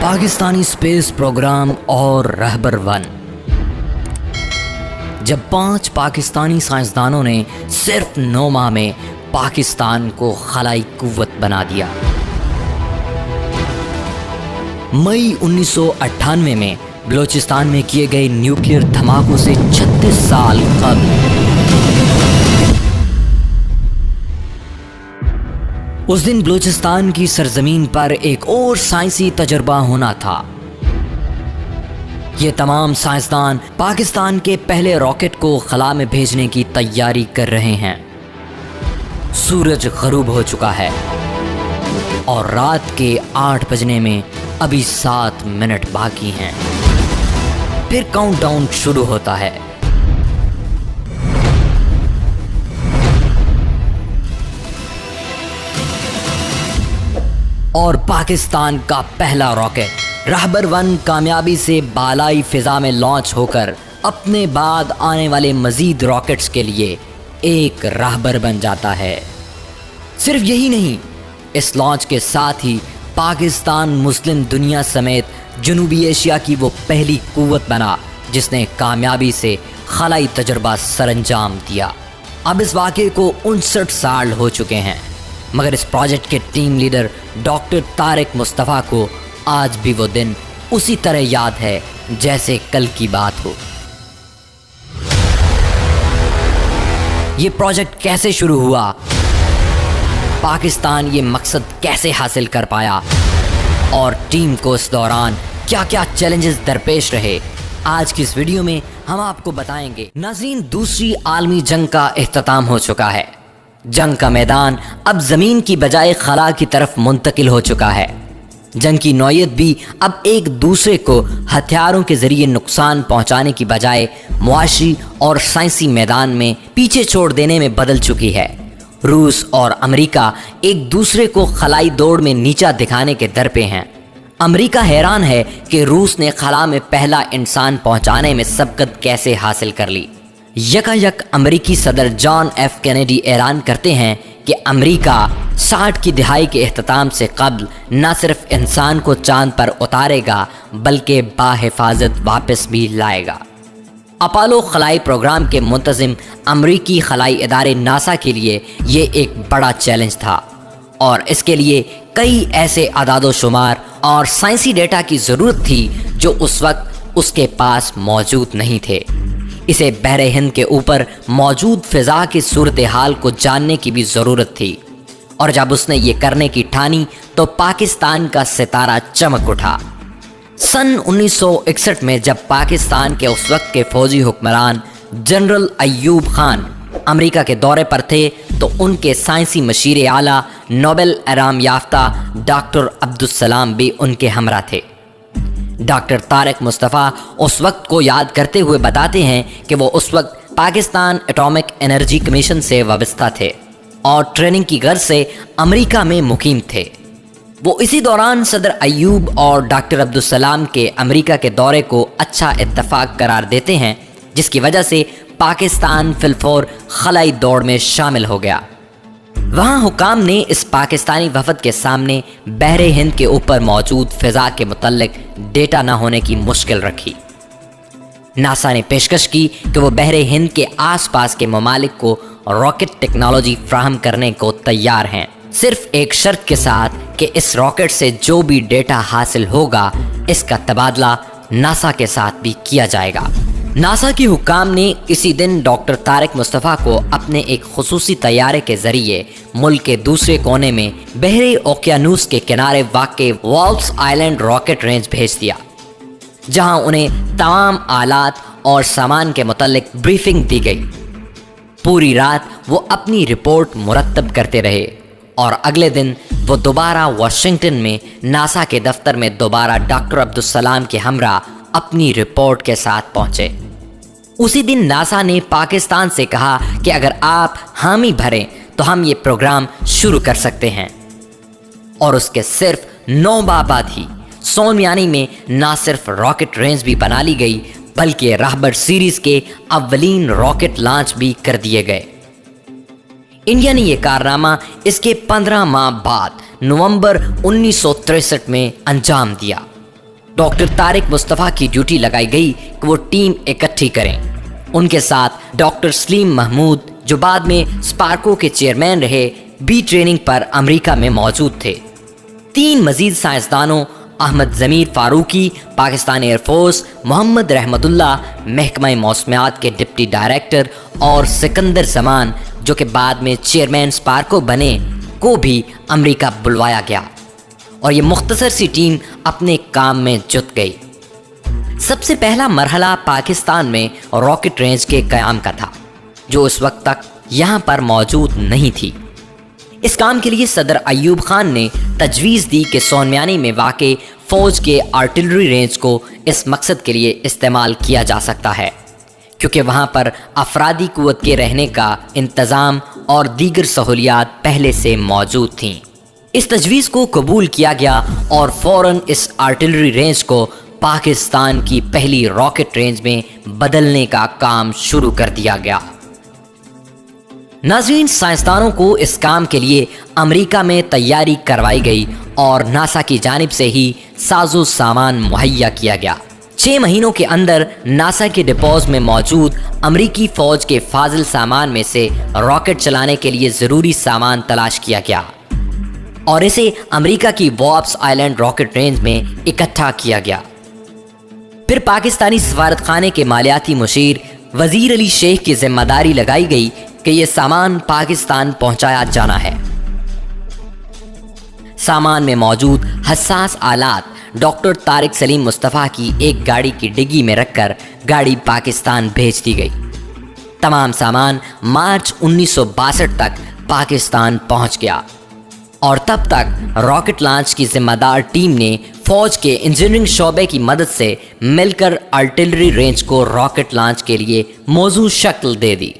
Pakistani space programme और रहबर 1। जब 5 पाकिस्तानी साइंसदानों ने सिर्फ 9 माह में पाकिस्तान को खलाई कुव्वत बना दिया। मई 1998 में बलोचिस्तान में किए गए न्यूक्लियर धमाकों से 36 साल कबल उस दिन बलूचिस्तान की सरजमीन पर एक और साइंसी तजर्बा होना था। ये तमाम साइंसदान पाकिस्तान के पहले रॉकेट को खला में भेजने की तैयारी कर रहे हैं। सूरज गरूब हो चुका है और रात के 8 बजने में अभी 7 मिनट बाकी हैं। फिर काउंटडाउन शुरू होता है। और पाकिस्तान का पहला रॉकेट रहबर 1 कामयाबी से बालाई फिजा में लॉन्च होकर अपने बाद आने वाले मजीद रॉकेट्स के लिए एक रहबर बन जाता है। सिर्फ यही नहीं, इस लॉन्च के साथ ही पाकिस्तान मुस्लिम दुनिया समेत जनूबी एशिया की वो पहली कुव्वत बना जिसने कामयाबी से खलाई तजर्बा सरअंजाम दिया। अब इस वाक़े को 59 साल हो चुके हैं, मगर इस प्रोजेक्ट के team leader doctor Tariq Mustafa को आज भी वो दिन उसी तरह याद है जैसे कल की बात हो। ये प्रोजेक्ट कैसे शुरू हुआ, पाकिस्तान ये मकसद कैसे हासिल कर पाया और टीम को इस दौरान क्या क्या चैलेंजेस दरपेश रहे, आज की इस वीडियो में हम आपको बताएंगे। नाज़रीन, दूसरी आलमी जंग का इख्तिताम हो चुका है। जंग का मैदान अब ज़मीन की बजाय खला की तरफ मुंतकिल हो चुका है। जंग की नौयत भी अब एक दूसरे को हथियारों के ज़रिए नुकसान पहुंचाने की बजाय मुआशी और साइंसी मैदान में पीछे छोड़ देने में बदल चुकी है। रूस और अमेरिका एक दूसरे को खलाई दौड़ में नीचा दिखाने के दर पे हैं। अमेरिका हैरान है कि रूस ने खला में पहला इंसान पहुंचाने में सबकत कैसे हासिल कर ली। यकायक अमेरिकी सदर जॉन एफ कैनेडी ऐलान करते हैं कि अमेरिका 60 की दिहाई के इख्तिताम से कबल न सिर्फ इंसान को चांद पर उतारेगा बल्कि बाहिफाजत वापस भी लाएगा। अपोलो खलाई प्रोग्राम के मुंतज़िम अमेरिकी खलाई इदारे नासा के लिए ये एक बड़ा चैलेंज था और इसके लिए कई ऐसे अदादो शुमार और साइंसी डेटा की ज़रूरत थी जो उस वक्त उसके पास मौजूद नहीं थे। इसे बहरे हिंद के ऊपर मौजूद फ़िज़ा की सूरत हाल को जानने की भी ज़रूरत थी और जब उसने ये करने की ठानी तो पाकिस्तान का सितारा चमक उठा। सन 1961 में जब पाकिस्तान के उस वक्त के फ़ौजी हुक्मरान जनरल अय्यूब खान अमेरिका के दौरे पर थे तो उनके साइंसी मशीर आला नोबेल इनाम याफ्ता डॉक्टर अब्दुस्सलाम भी उनके हमरा थे। डॉक्टर तारिक मुस्तफ़ा उस वक्त को याद करते हुए बताते हैं कि वो उस वक्त पाकिस्तान एटॉमिक एनर्जी कमीशन से वाबस्ता थे और ट्रेनिंग की गर्ज से अमेरिका में मुकीम थे। वो इसी दौरान सदर अय्यूब और डॉक्टर अब्दुस्सलाम के अमेरिका के दौरे को अच्छा इत्तफाक करार देते हैं, जिसकी वजह से पाकिस्तान फिलफौर खलाई दौड़ में शामिल हो गया। वहाँ हुकाम ने इस पाकिस्तानी वफद के सामने बहरे हिंद के ऊपर मौजूद फ़िज़ा के मुतल्लिक डेटा न होने की मुश्किल रखी। नासा ने पेशकश की कि वो बहरे हिंद के आसपास के ममालिक को रॉकेट टेक्नोलॉजी फ्राहम करने को तैयार हैं, सिर्फ एक शर्त के साथ कि इस रॉकेट से जो भी डेटा हासिल होगा इसका तबादला नासा के साथ भी किया जाएगा। नासा की हुकाम ने इसी दिन डॉक्टर तारिक मुस्तफ़ा को अपने एक खुसूसी तैयारे के ज़रिए मुल्क के दूसरे कोने में बहरे ओकियानूस के किनारे वाक़े वॉल्स आइलैंड रॉकेट रेंज भेज दिया, जहां उन्हें तमाम आलात और सामान के मुतल्लिक ब्रीफिंग दी गई। पूरी रात वो अपनी रिपोर्ट मुरतब करते रहे और अगले दिन वो दोबारा वाशिंगटन में नासा के दफ्तर में दोबारा डॉक्टर अब्दुस्सलाम के हमरा अपनी रिपोर्ट के साथ पहुंचे। उसी दिन नासा ने पाकिस्तान से कहा कि अगर आप हामी भरें तो हम ये प्रोग्राम शुरू कर सकते हैं और उसके सिर्फ 9 माह बाद ही सोमयानी में ना सिर्फ रॉकेट रेंज भी बना ली गई बल्कि रहबर सीरीज के अव्वलीन रॉकेट लॉन्च भी कर दिए गए। इंडिया ने यह कारनामा इसके 15 माह बाद नवंबर 1963 में अंजाम दिया डॉक्टर तारिक मुस्तफ़ा की ड्यूटी लगाई गई कि वो टीम इकट्ठी करें। उनके साथ डॉक्टर सलीम महमूद, जो बाद में स्पार्को के चेयरमैन रहे, बी ट्रेनिंग पर अमेरिका में मौजूद थे। 3 मजीद साइंसदानों, अहमद ज़मीर फारूकी पाकिस्तान एयरफोर्स, मोहम्मद रहमतुल्लाह महकमा मौसमियात के डिप्टी डायरेक्टर और सिकंदर जमान, जो कि बाद में चेयरमैन स्पार्को बने, को भी अमेरिका बुलवाया गया और ये मुख्तसर सी टीम अपने काम में जुट गई। सबसे पहला मरहला पाकिस्तान में रॉकेट रेंज के क़याम का था, जो उस वक्त तक यहाँ पर मौजूद नहीं थी। इस काम के लिए सदर अयूब खान ने तजवीज़ दी कि सोनमियानी में वाक़े फ़ौज के आर्टिलरी रेंज को इस मकसद के लिए इस्तेमाल किया जा सकता है, क्योंकि वहाँ पर अफरादी क़ुव्वत के रहने का इंतज़ाम और दीगर सहूलियात पहले से मौजूद थीं। इस तजवीज़ को कबूल किया गया और फ़ौरन इस आर्टिलरी रेंज को पाकिस्तान की पहली रॉकेट रेंज में बदलने का काम शुरू कर दिया गया। नाज़रीन, साइंसदानों को इस काम के लिए अमेरिका में तैयारी करवाई गई और नासा की जानिब से ही साजो सामान मुहैया किया गया। 6 महीनों के अंदर नासा के डिपोज में मौजूद अमेरिकी फ़ौज के फाजिल सामान में से रॉकेट चलाने के लिए ज़रूरी सामान तलाश किया गया और इसे अमेरिका की वॉप्स आइलैंड रॉकेट रेंज में इकट्ठा किया गया। फिर पाकिस्तानी सफारत खाने के मालियाती मुशीर वज़ीर अली शेख की जिम्मेदारी लगाई गई कि यह सामान पाकिस्तान पहुंचाया जाना है। सामान में मौजूद हसास आलात डॉक्टर तारिक सलीम मुस्तफ़ा की एक गाड़ी की डिग्गी में रखकर गाड़ी पाकिस्तान भेज दी गई। तमाम सामान मार्च 1962 तक पाकिस्तान पहुंच गया और तब तक रॉकेट लॉन्च की जिम्मेदार टीम ने फ़ौज के इंजीनियरिंग शोबे की मदद से मिलकर आर्टिलरी रेंज को रॉकेट लॉन्च के लिए मौजूद शक्ल दे दी।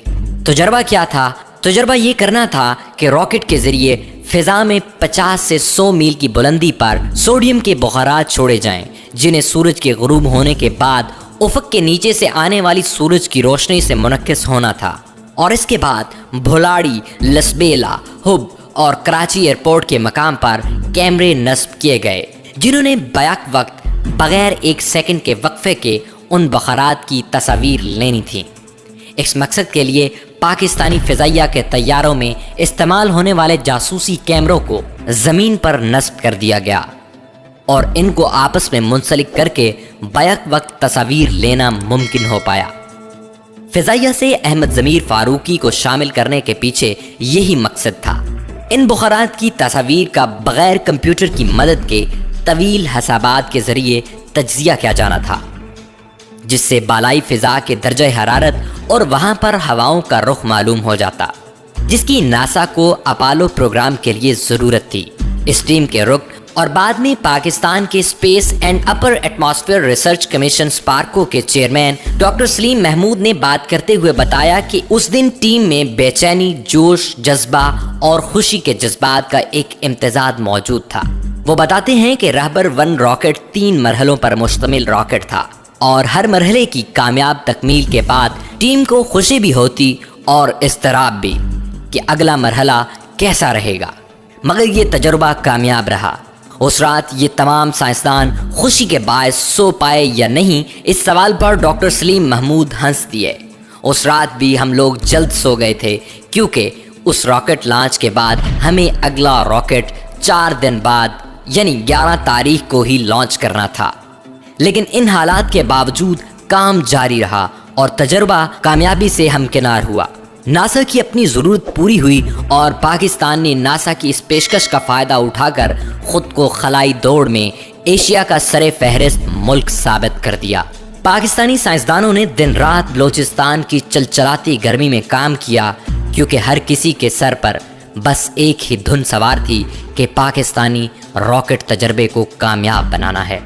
तजर्बा क्या था? तजर्बा ये करना था कि रॉकेट के ज़रिए फ़िज़ा में 50 से 100 मील की बुलंदी पर सोडियम के बुखारात छोड़े जाएं, जिन्हें सूरज के गुरूब होने के बाद उफ़क़ के नीचे से आने वाली सूरज की रोशनी से मुनक्किस होना था। और इसके बाद भुलाड़ी, लसबेला, हुब और कराची एयरपोर्ट के मकाम पर कैमरे नस्ब किए गए, जिन्होंने बैक वक्त बग़ैर 1 सेकंड के वक्फे के उन बुखारात की तस्वीर लेनी थी। इस मकसद के लिए पाकिस्तानी फ़िज़ाइया के तैयारों में इस्तेमाल होने वाले जासूसी कैमरों को ज़मीन पर नस्ब कर दिया गया और इनको आपस में मुंसलिक करके बैक वक्त तस्वीर लेना मुमकिन हो पाया। फ़िज़ाइया से अहमद ज़मीर फारूकी को शामिल करने के पीछे यही मकसद था। इन बुखारात की तस्वीर का बग़ैर कंप्यूटर की मदद के तवील हसाबात के ज़रिए तज्ज़िया किया जाना था, जिससे बालाई फ़िज़ा के दर्जे हरारत और वहाँ पर हवाओं का रुख मालूम हो जाता, जिसकी नासा को अपोलो प्रोग्राम के लिए ज़रूरत थी। इस टीम के रुकन और बाद में पाकिस्तान के space and upper atmosphere research commission Sparco के चेयरमैन डॉक्टर सलीम महमूद ने बात करते हुए बताया कि उस दिन टीम में बेचैनी, जोश, जज्बा और खुशी के जज्बात का एक इम्तिजाज मौजूद था। वो बताते हैं कि रहबर 1 रॉकेट 3 मरहलों पर मुश्तमिल रॉकेट था और हर मरहले की कामयाब तकमील के बाद टीम को खुशी भी होती और इस्तराब भी कि अगला मरहला कैसा रहेगा, मगर ये तजुर्बा कामयाब रहा। उस रात ये तमाम साइंसदान खुशी के बायस सो पाए या नहीं, इस सवाल पर डॉक्टर सलीम महमूद हंस दिए। उस रात भी हम लोग जल्द सो गए थे, क्योंकि उस रॉकेट लॉन्च के बाद हमें अगला रॉकेट 4 दिन बाद यानी 11 तारीख को ही लॉन्च करना था। लेकिन इन हालात के बावजूद काम जारी रहा और तजर्बा कामयाबी से हमकिनार हुआ। नासा की अपनी ज़रूरत पूरी हुई और पाकिस्तान ने नासा की इस पेशकश का फ़ायदा उठाकर ख़ुद को खलाई दौड़ में एशिया का सरे फहरिस्त मुल्क साबित कर दिया। पाकिस्तानी साइंसदानों ने दिन रात बलोचिस्तान की चलचलाती गर्मी में काम किया, क्योंकि हर किसी के सर पर बस एक ही धुन सवार थी कि पाकिस्तानी रॉकेट तजर्बे को कामयाब बनाना है।